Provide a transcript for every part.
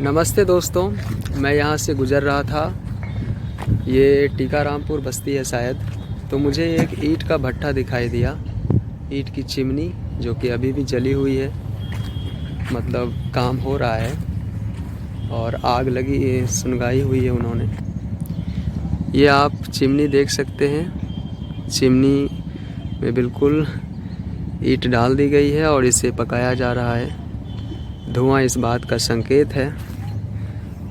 नमस्ते दोस्तों, मैं यहाँ से गुज़र रहा था। ये टीकारामपुर बस्ती है शायद। तो मुझे एक ईंट का भट्ठा दिखाई दिया, ईंट की चिमनी जो कि अभी भी जली हुई है, मतलब काम हो रहा है और आग लगी सुनगाई हुई है उन्होंने। ये आप चिमनी देख सकते हैं। चिमनी में बिल्कुल ईंट डाल दी गई है और इसे पकाया जा रहा है। धुआं इस बात का संकेत है।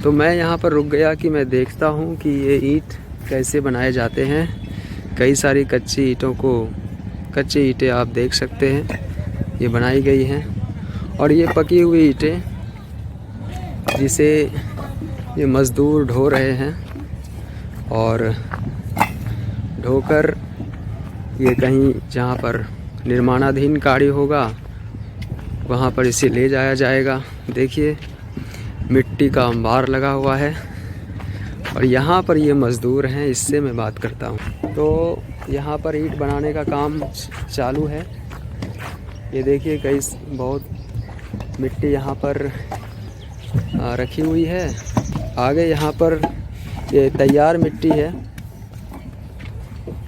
तो मैं यहाँ पर रुक गया कि मैं देखता हूँ कि ये ईंट कैसे बनाए जाते हैं। कई सारी कच्ची ईंटें आप देख सकते हैं, ये बनाई गई हैं। और ये पकी हुई ईंटें जिसे ये मज़दूर ढो रहे हैं और ढोकर ये कहीं जहाँ पर निर्माणाधीन कार्य होगा वहाँ पर इसे ले जाया जाएगा। देखिए मिट्टी का अंबार लगा हुआ है और यहाँ पर ये मज़दूर हैं, इससे मैं बात करता हूँ। तो यहाँ पर ईंट बनाने का काम चालू है। ये देखिए बहुत मिट्टी यहाँ पर रखी हुई है। आगे यहाँ पर ये तैयार मिट्टी है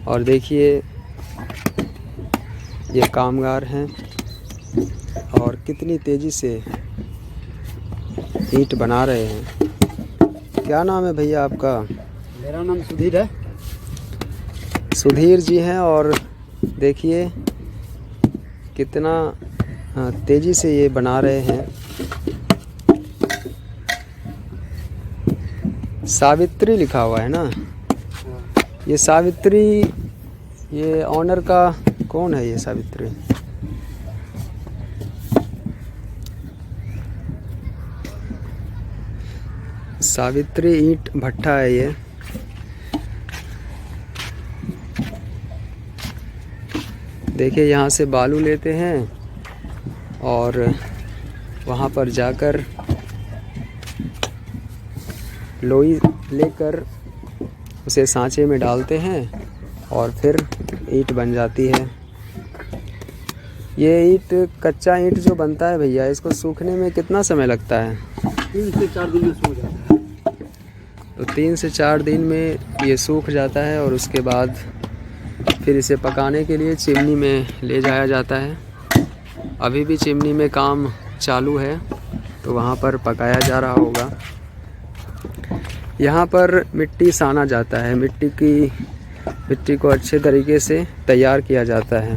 और देखिए ये कामगार हैं और कितनी तेज़ी से ईंट बना रहे हैं। क्या नाम है भैया आपका? मेरा नाम सुधीर है। सुधीर जी हैं और देखिए कितना तेज़ी से ये बना रहे हैं। सावित्री लिखा हुआ है ना? ये सावित्री, ये ऑनर का कौन है? ये सावित्री ईंट भट्ठा है ये। देखिए यहाँ से बालू लेते हैं और वहाँ पर जाकर लोई लेकर उसे सांचे में डालते हैं और फिर ईंट बन जाती है। ये ईंट, कच्चा ईंट जो बनता है भैया, इसको सूखने में कितना समय लगता है? 3 से 4 दिन में सूख जाता है। तो 3 से 4 दिन में ये सूख जाता है और उसके बाद फिर इसे पकाने के लिए चिमनी में ले जाया जाता है। अभी भी चिमनी में काम चालू है, तो वहाँ पर पकाया जा रहा होगा। यहाँ पर मिट्टी साना जाता है। मिट्टी को अच्छे तरीके से तैयार किया जाता है।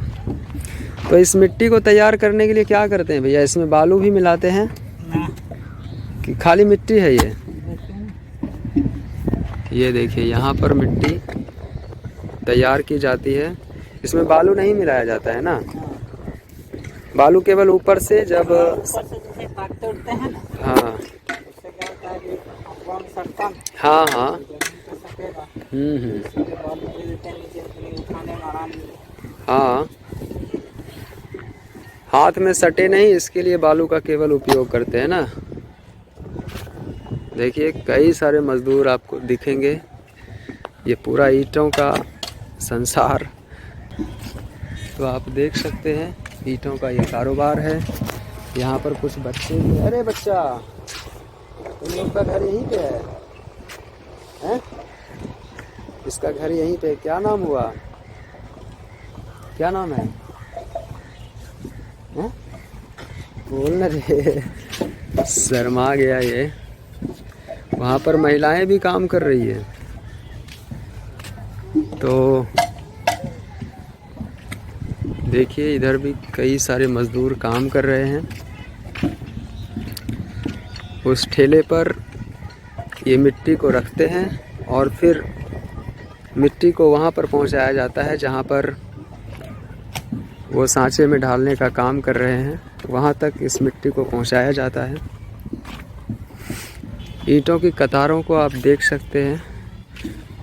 तो इस मिट्टी को तैयार करने के लिए क्या करते हैं भैया? इसमें बालू भी मिलाते हैं कि खाली मिट्टी है ये? ये देखिए यहाँ पर मिट्टी तैयार की जाती है। इसमें बालू नहीं मिलाया जाता है ना? बालू केवल ऊपर से जब हाँ हाँ हाँ, हाथ में सटे नहीं, इसके लिए बालू का केवल उपयोग करते हैं ना। देखिए कई सारे मज़दूर आपको दिखेंगे। ये पूरा ईंटों का संसार, तो आप देख सकते हैं ईंटों का ये कारोबार है। यहाँ पर कुछ बच्चे भी। अरे बच्चा, तुम लोग का घर यहीं पे है? इसका घर यहीं पे। क्या नाम हुआ? क्या नाम है? बोल न रे, शर्मा गया ये। वहाँ पर महिलाएं भी काम कर रही है। तो देखिए इधर भी कई सारे मज़दूर काम कर रहे हैं। उस ठेले पर ये मिट्टी को रखते हैं और फिर मिट्टी को वहाँ पर पहुँचाया जाता है जहाँ पर वो सांचे में डालने का काम कर रहे हैं। वहाँ तक इस मिट्टी को पहुँचाया जाता है। ईंटों की कतारों को आप देख सकते हैं।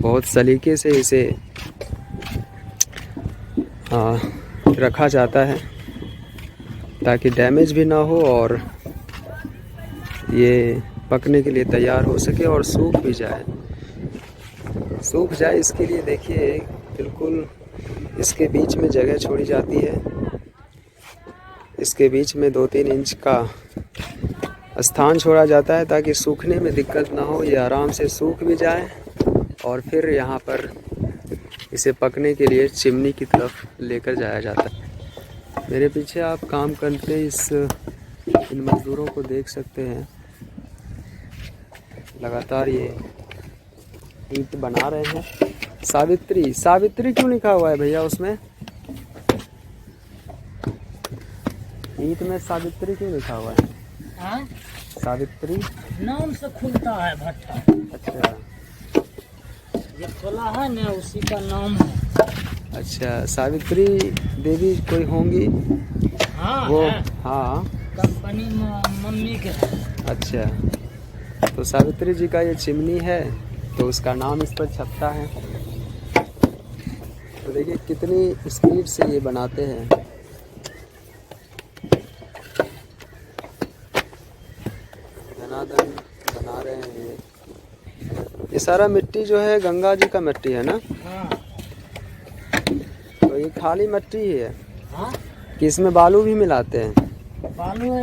बहुत सलीके से इसे रखा जाता है ताकि डैमेज भी ना हो और ये पकने के लिए तैयार हो सके और सूख भी जाए। इसके लिए देखिए बिल्कुल इसके बीच में जगह छोड़ी जाती है। इसके बीच में 2-3 इंच का स्थान छोड़ा जाता है ताकि सूखने में दिक्कत ना हो, ये आराम से सूख भी जाए और फिर यहाँ पर इसे पकने के लिए चिमनी की तरफ लेकर जाया जाता है। मेरे पीछे आप काम करते इन मज़दूरों को देख सकते हैं, लगातार ये ईंट बना रहे हैं। सावित्री, सावित्री क्यों लिखा हुआ है भैया उसमें? ईंट में सावित्री क्यों लिखा हुआ है? हाँ? सावित्री नाम से खुलता है भट्टा। अच्छा ये खोला है ना, उसी का नाम है। अच्छा, सावित्री देवी कोई होंगी हाँ वो? है। हाँ, कंपनी मम्मी के है। अच्छा, तो सावित्री जी का ये चिमनी है तो उसका नाम इस पर छपता है। तो देखिए कितनी स्पीड से ये बनाते हैं। धनाधन बना रहे हैं ये सारा मिट्टी जो है गंगा जी का मिट्टी है ना? हाँ। तो ये खाली मिट्टी ही है हाँ? कि इसमें बालू भी मिलाते हैं? बालू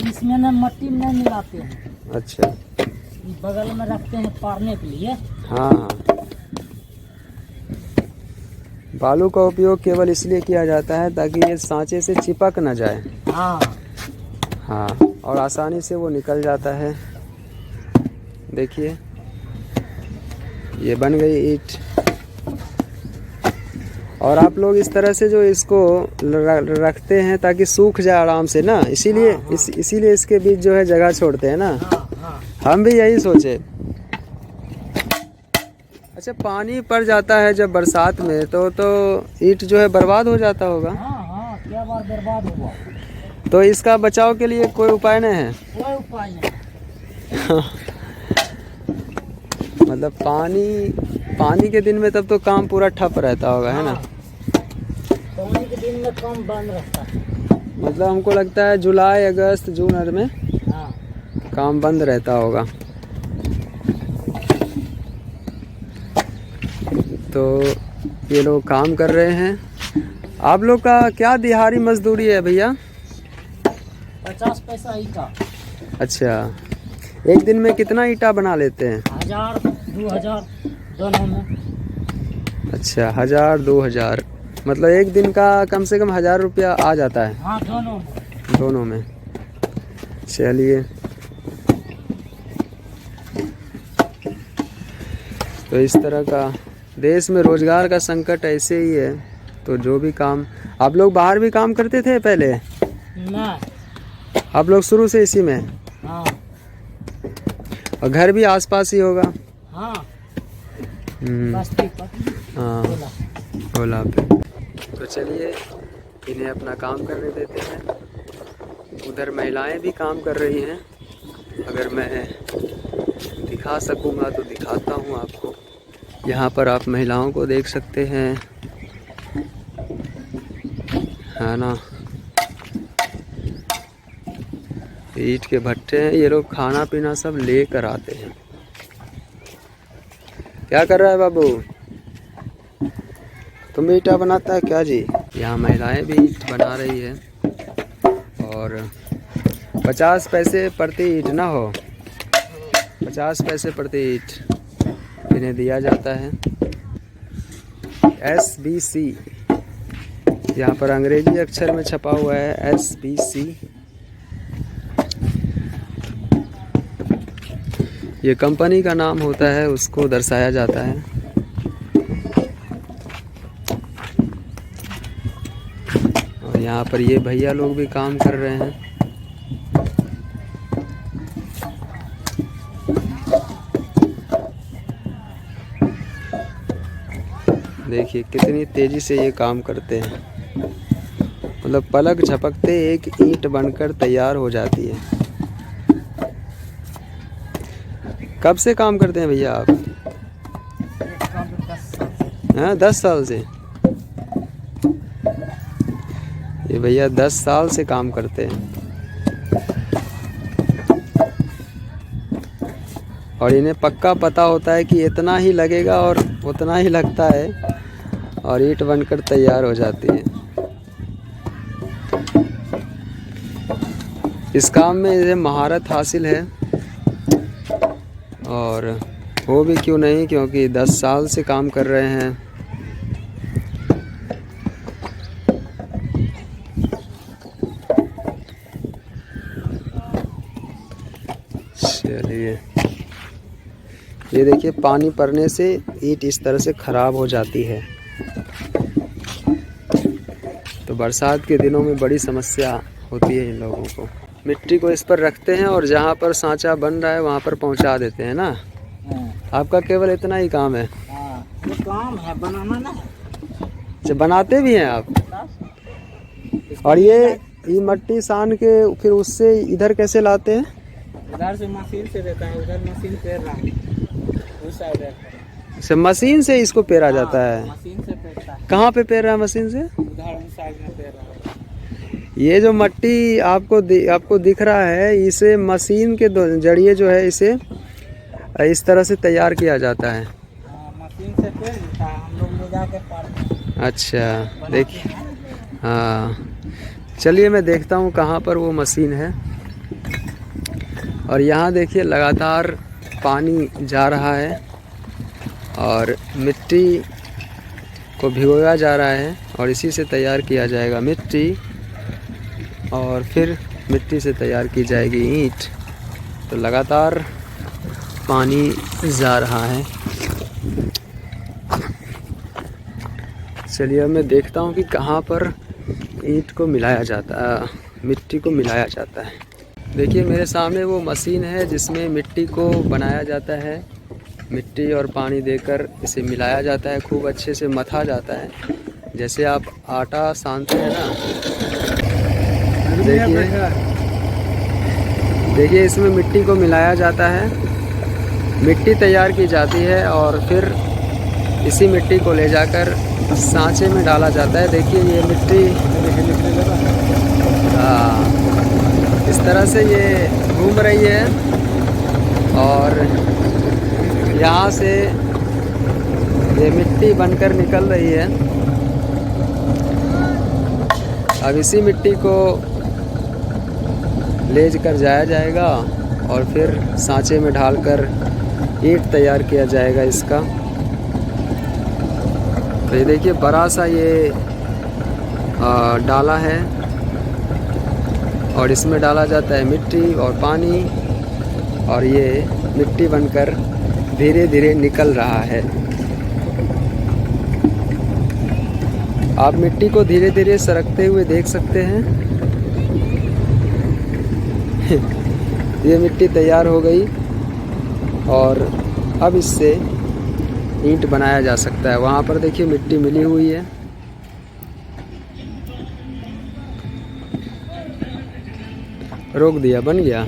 इसमें ना मट्टी में नहीं मिलाते हैं। अच्छा, बगल में रखते हैं पारने के लिए। हाँ हाँ, बालू का उपयोग केवल इसलिए किया जाता है ताकि ये सांचे से चिपक न जाए। हाँ हाँ, और आसानी से वो निकल जाता है। देखिए ये बन गई ईंट। और आप लोग इस तरह से जो इसको रखते हैं ताकि सूख जाए आराम से ना, इसीलिए इसीलिए इसके बीच जो है जगह छोड़ते हैं ना। हाँ हाँ। हम भी यही सोचे। अच्छा, पानी पड़ जाता है जब बरसात में तो ईंट जो है बर्बाद हो जाता होगा। हाँ हाँ, क्या बार बर्बाद हुआ। तो इसका बचाव के लिए कोई उपाय नहीं है? कोई उपाय नहीं। मतलब पानी के दिन में तब तो काम पूरा ठप रहता होगा, है ना? पानी के दिन में काम बंद रहता है। मतलब हमको लगता है जुलाई, अगस्त, जून में हाँ। काम बंद रहता होगा। तो ये लोग काम कर रहे हैं। आप लोग का क्या दिहाड़ी मजदूरी है भैया? 50 पैसा ईटा। अच्छा, एक दिन में कितना ईटा बना लेते हैं? 1000 2000 दोनों में। अच्छा, 1000 2000, मतलब एक दिन का कम से कम 1000 रुपया आ जाता है। हाँ, दोनों में। दोनों में। चलिए, तो इस तरह का देश में रोजगार का संकट ऐसे ही है। तो जो भी काम, आप लोग बाहर भी काम करते थे पहले? ना। आप लोग शुरू से इसी में? हाँ और घर भी आसपास ही होगा? हाँ। हम्म, बस्ती पर। हाँ, बोला। ओला पे। तो चलिए इन्हें अपना काम करने देते हैं। उधर महिलाएं भी काम कर रही हैं। अगर मैं दिखा सकूँगा तो दिखाता हूँ आपको। यहाँ पर आप महिलाओं को देख सकते हैं, है ना? ईंट के भट्टे हैं। ये लोग खाना पीना सब लेकर आते हैं। क्या कर रहा है बाबू? तुम भी ईंटा बनाता है क्या जी? यहाँ महिलाएं भी ईंट बना रही है। और 50 पैसे प्रति ईंट ना हो, 50 पैसे प्रति ईंट इन्हें दिया जाता है। SBC यहाँ पर अंग्रेजी अक्षर में छपा हुआ है, SBC। ये कंपनी का नाम होता है, उसको दर्शाया जाता है। और यहाँ पर ये भैया लोग भी काम कर रहे हैं। देखिए कितनी तेजी से ये काम करते हैं। मतलब पलक झपकते एक ईंट बनकर तैयार हो जाती है। कब से काम करते हैं भैया आप? 10 साल से। ये भैया 10 साल से काम करते हैं। और इन्हें पक्का पता होता है कि इतना ही लगेगा और उतना ही लगता है और ईंट बनकर तैयार हो जाती है। इस काम में इसे महारत हासिल है, और हो भी क्यों नहीं, क्योंकि 10 साल से काम कर रहे हैं। चलिए, ये देखिए पानी पड़ने से ईंट इस तरह से ख़राब हो जाती है। तो बरसात के दिनों में बड़ी समस्या होती है इन लोगों को। मिट्टी को इस पर रखते हैं और जहाँ पर सांचा बन रहा है वहाँ पर पहुँचा देते हैं ना। आपका केवल इतना ही काम है? ये काम है, बनाना ना। अच्छा, बनाते भी हैं आप? और ये मट्टी सान के फिर उससे इधर कैसे लाते हैं? इधर से मशीन से देता है, उधर मशीन पेर रहा है, उस साइड है। अच्छा, मशीन से इसको पेरा जाता है? मशीन से पेरता है। कहाँ पे पेर रहा है मशीन से? उधर उस साइड में पेर रहा है। ये जो मट्टी आपको दिख रहा है, इसे मशीन के जरिए जो है इसे इस तरह से तैयार किया जाता है। मशीन से पेर देता है, हम लोग ले जाके पारते हैं। अच्छा, देखिए, हाँ, चलिए मैं देखता हूँ कहाँ पर वो मशीन है। और यहाँ देखिए लगातार पानी जा रहा है और मिट्टी को भिगोया जा रहा है, और इसी से तैयार किया जाएगा मिट्टी, और फिर मिट्टी से तैयार की जाएगी ईंट। तो लगातार पानी जा रहा है। चलिए अब मैं देखता हूँ कि कहाँ पर ईंट को मिलाया जाता है, मिट्टी को मिलाया जाता है। देखिए मेरे सामने वो मशीन है जिसमें मिट्टी को बनाया जाता है। मिट्टी और पानी देकर इसे मिलाया जाता है, खूब अच्छे से मथा जाता है, जैसे आप आटा सानते हैं ना। देखिए इसमें मिट्टी को मिलाया जाता है, मिट्टी तैयार की जाती है और फिर इसी मिट्टी को ले जाकर सांचे में डाला जाता है। देखिए ये मिट्टी, हाँ, इस तरह से ये घूम रही है और यहाँ से ये मिट्टी बनकर निकल रही है। अब इसी मिट्टी को ले कर जाया जाएगा और फिर सांचे में ढालकर ईंट तैयार किया जाएगा इसका। तो ये देखिए बड़ा सा ये डाला है और इसमें डाला जाता है मिट्टी और पानी, और ये मिट्टी बनकर धीरे धीरे निकल रहा है। आप मिट्टी को धीरे धीरे सरकते हुए देख सकते हैं। ये मिट्टी तैयार हो गई और अब इससे ईंट बनाया जा सकता है। वहाँ पर देखिए मिट्टी मिली हुई है। रोक दिया, बन गया।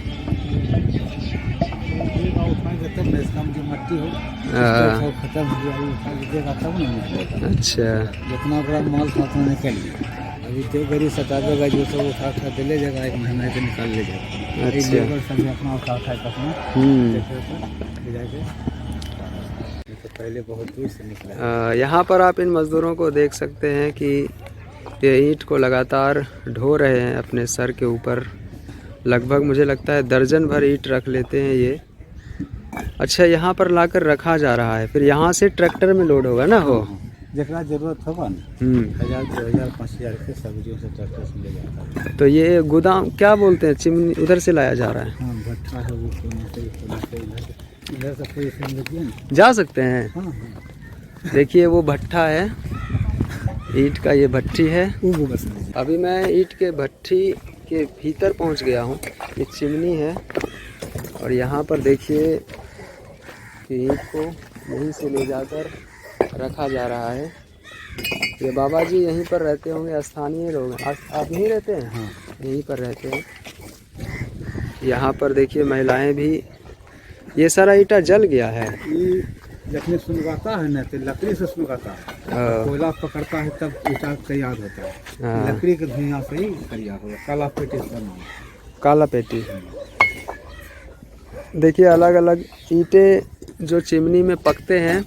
खत्म हो गया, उठा लीजिएगा तब ना निकलेगा। अच्छा, जितना बड़ा माल था उतना निकल गया। अभी तो गरीब सतावेगा, जो सब उठा दे ले जाएगा, 1 महीना के निकाल ले जाएगा। अच्छा। लेबर सभी अपना उठा ले जाके, तो पहले बहुत दूर से निकला। यहाँ पर आप इन मज़दूरों को देख सकते हैं कि ये ईंट को लगातार ढो रहे हैं अपने सर के ऊपर। लगभग मुझे लगता है दर्जन भर ईंट रख लेते हैं ये। अच्छा, यहाँ पर लाकर रखा जा रहा है, फिर यहाँ से ट्रैक्टर में लोड होगा ना? हो जरा जरूरत होगा ना, 1000, 2000, 5000 के सब्जियों से ट्रैक्टर से ले जाता है। तो ये गोदाम क्या बोलते हैं, चिमनी उधर से लाया जा रहा है? हाँ, भट्ठा है वो, इधर से कोई ना जा सकते हैं। हाँ, हाँ। देखिए वो भट्ठा है, ईंट का ये भट्ठी है। वो बस अभी मैं ईंट के भट्ठी के भीतर पहुंच गया हूं। ये चिमनी है और यहाँ पर देखिए कि ईंट को यहीं से ले जाकर रखा जा रहा है। ये बाबा जी यहीं पर रहते होंगे, स्थानीय लोग। आप यहीं रहते हैं? हाँ, यहीं पर रहते हैं। यहाँ पर देखिए महिलाएं भी। ये सारा ईंटा जल गया है। ये जखने सुनगाता है ना, तो लकड़ी से सुनगाता है। कोयला पकड़ता है तब ईंटा तैयार होता है। लकड़ी के धुआं से ही तैयार होगा। काला पेटी से बना, काला पेटी। देखिए अलग अलग ईंटें जो चिमनी में पकते हैं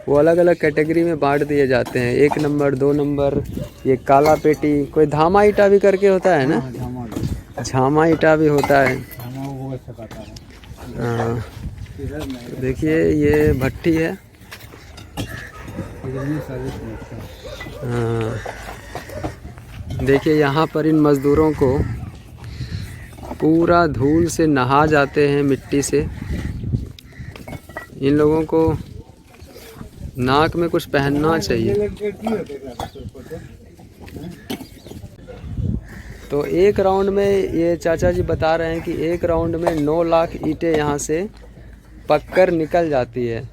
वो अलग अलग कैटेगरी में बांट दिए जाते हैं। 1 नंबर, 2 नंबर, ये काला पेटी, कोई धामा ईंटा भी करके होता है ना? झामा ईटा भी होता है। हम वो वैसे कहता है। हाँ, इधर नहीं, देखिए ये भट्टी है। इधर में सर्विस नहीं है। हाँ, देखिए यहाँ पर इन मज़दूरों को पूरा धूल से नहा जाते हैं, मिट्टी से। इन लोगों को नाक में कुछ पहनना चाहिए। तो एक राउंड में, ये चाचा जी बता रहे हैं कि एक राउंड में 9 लाख ईंटें यहाँ से पककर निकल जाती है।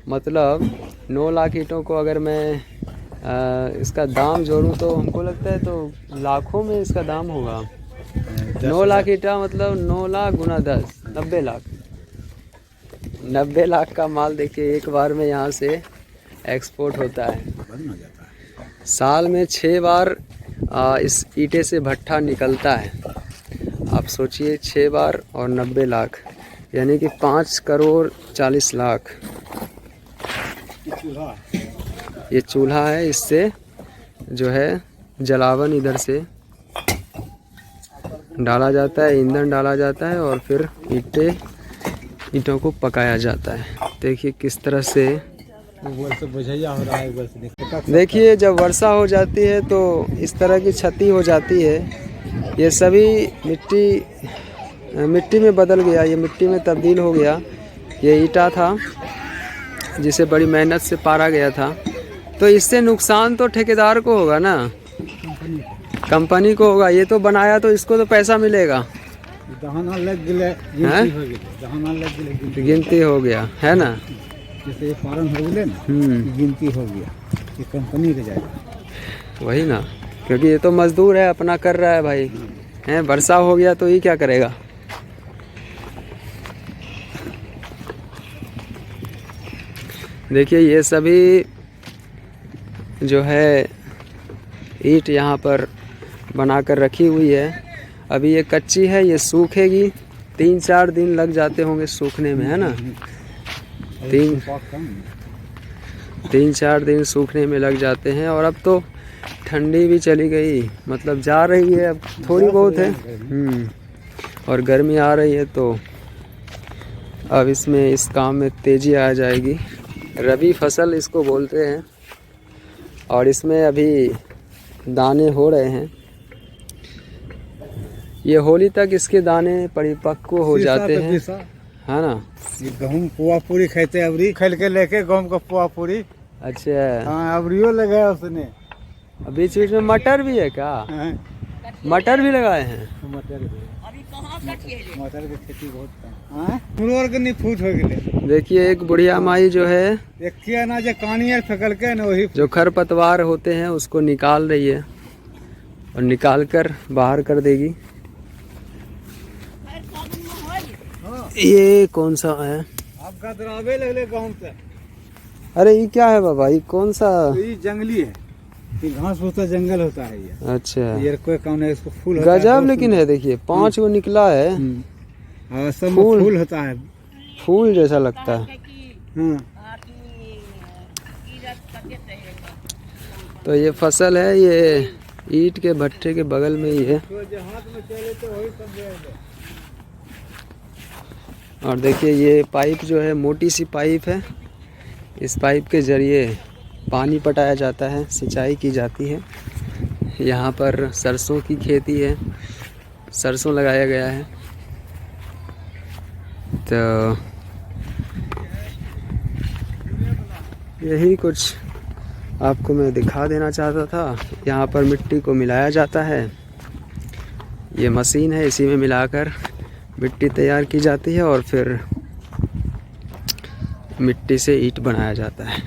मतलब 9 लाख ईंटों को अगर मैं इसका दाम जोड़ूं तो हमको लगता है तो लाखों में इसका दाम होगा। 9 लाख ईंटा मतलब 9 लाख गुना 10, 90 लाख। 90 लाख का माल देखिए एक बार में यहाँ से एक्सपोर्ट होता है। साल में 6 बार इस ईंटे से भट्ठा निकलता है। आप सोचिए 6 बार और 90 लाख, यानी कि 5 करोड़ 40 लाख। ये चूल्हा है, इससे जो है जलावन इधर से डाला जाता है, ईंधन डाला जाता है और फिर ईंटों को पकाया जाता है। देखिए किस तरह से, बुझैया हो रहा है। देखिए जब वर्षा हो जाती है तो इस तरह की क्षति हो जाती है। ये सभी मिट्टी में बदल गया, ये मिट्टी में तब्दील हो गया। ये ईंटा था जिसे बड़ी मेहनत से पारा गया था। तो इससे नुकसान तो ठेकेदार को होगा ना, कंपनी को होगा। ये तो बनाया तो इसको तो पैसा मिलेगा। दहाना लग गया, गिनती हो गया है ना। जैसे ये फार्म हो गए ना, गिनती हो गया, ये कंपनी के जाएगा। वही ना, क्योंकि ये तो मजदूर है, अपना कर रहा है भाई। हैं, वर्षा हो गया तो ये क्या करेगा। देखिए ये सभी जो है ईंट यहाँ पर बनाकर रखी हुई है। अभी ये कच्ची है, ये सूखेगी। 3-4 दिन लग जाते होंगे सूखने में, है ना। 3-4 दिन सूखने में लग जाते हैं। और अब तो ठंडी भी चली गई, मतलब जा रही है, अब थोड़ी बहुत है। और गर्मी आ रही है तो अब इसमें इस काम में तेज़ी आ जाएगी। रबी फसल इसको बोलते हैं। और इसमें अभी दाने हो रहे हैं। ये होली तक इसके दाने परिपक्व हो जाते हैं, है ना। ये गेहूं पुआ पूरी खाते अबरी खेल के लेके गेहूं का पुआ पूरी। अच्छा, हाँ अबरियो लगाया उसने। बीच बीच में मटर भी है क्या। मटर भी लगाए हैं। मटर की खेती बहुत कम। फूट हो गए। देखिए एक बुढ़िया माई जो है, देखिए ना जो कानियर फेंकल के ना, वही जो खरपतवार होते हैं उसको निकाल रही है और निकाल कर बाहर कर देगी। ये कौन सा है। आपका दरावे लगले गाँव से। अरे ये क्या है बाबा, ये कौन सा। ये जंगली है, ये घास होता जंगल होता है ये। अच्छा, ये कोई काम नहीं, इसको फूल गजब। लेकिन है देखिए 5 गो निकला है। सब फूल होता है, फूल जैसा लगता है। तो ये फसल है, ये ईंट के भट्ठे के बगल में ही है। और देखिए ये पाइप जो है, मोटी सी पाइप है। इस पाइप के ज़रिए पानी पटाया जाता है, सिंचाई की जाती है। यहाँ पर सरसों की खेती है, सरसों लगाया गया है। तो यही कुछ आपको मैं दिखा देना चाहता था। यहाँ पर मिट्टी को मिलाया जाता है। ये मशीन है, इसी में मिलाकर मिट्टी तैयार की जाती है और फिर मिट्टी से ईंट बनाया जाता है।